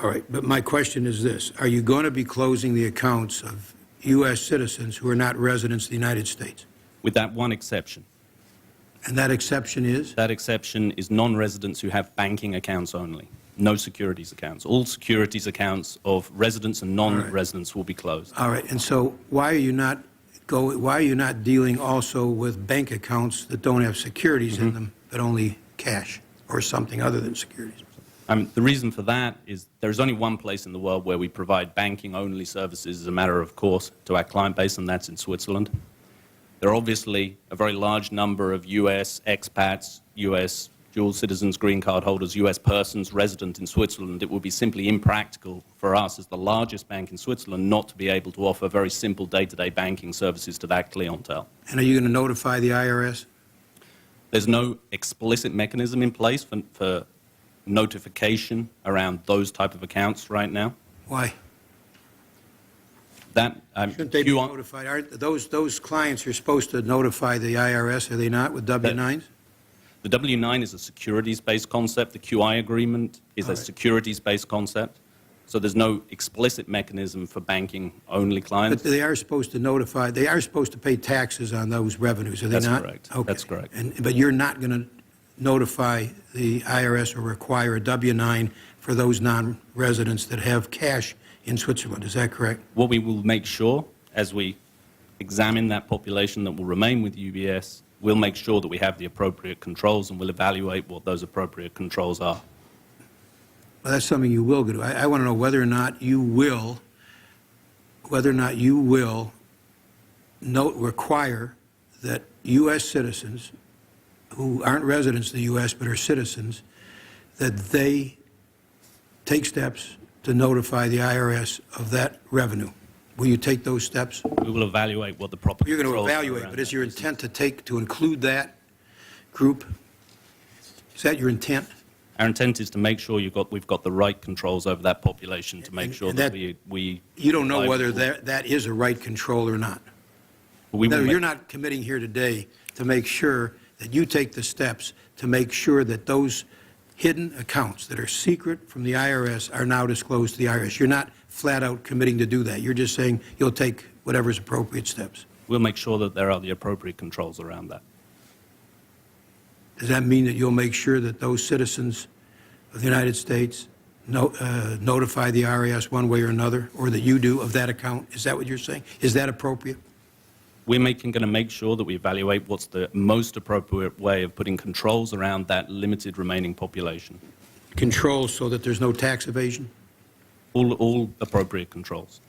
All right, but my question is this. Are you going to be closing the accounts of U.S. citizens who are not residents of the United States? With that one exception. And that exception is? That exception is non-residents who have banking accounts only, no securities accounts. All securities accounts of residents and non-residents will be closed. All right, and so why are you not dealing also with bank accounts that don't have securities in them, but only cash or something other than securities? The reason for that is there's only one place in the world where we provide banking-only services as a matter of course to our client base, and that's in Switzerland. There are obviously a very large number of U.S. expats, U.S. dual citizens, green card holders, U.S. persons resident in Switzerland. It would be simply impractical for us as the largest bank in Switzerland not to be able to offer very simple day-to-day banking services to that clientele. And are you going to notify the IRS? There's no explicit mechanism in place for notification around those type of accounts right now. Why? That, Shouldn't they be notified? Aren't those clients are supposed to notify the IRS, are they not, with W-9s? The W-9 is a securities-based concept. The QI agreement is a securities-based concept. So there's no explicit mechanism for banking-only clients. But they are supposed to notify, they are supposed to pay taxes on those revenues, are they not? That's correct. Okay. That's correct. But you're not going to notify the IRS or require a W-9 for those non-residents that have cash in Switzerland, is that correct? What we will make sure, as we examine that population that will remain with UBS, we'll make sure that we have the appropriate controls and we'll evaluate what those appropriate controls are. Well, that's something you will do. I want to know whether or not you will require that U.S. citizens who aren't residents of the U.S. but are citizens, that they take steps to notify the IRS of that revenue. Will you take those steps? We will evaluate what the proper You're going to controls are evaluate, around but is that your business. intent to include that group? Is that your intent? Our intent is to make sure we've got the right controls over that population to make sure that we You don't know whether that is a right control or not. You're not committing here today to make sure that you take the steps to make sure that those hidden accounts that are secret from the IRS are now disclosed to the IRS. You're not flat out committing to do that. You're just saying you'll take whatever's appropriate steps. We'll make sure that there are the appropriate controls around that. Does that mean that you'll make sure that those citizens of the United States notify the IRS one way or another, or that you do of that account? Is that what you're saying? Is that appropriate? We're going to make sure that we evaluate what's the most appropriate way of putting controls around that limited remaining population. Controls so that there's no tax evasion? All appropriate controls.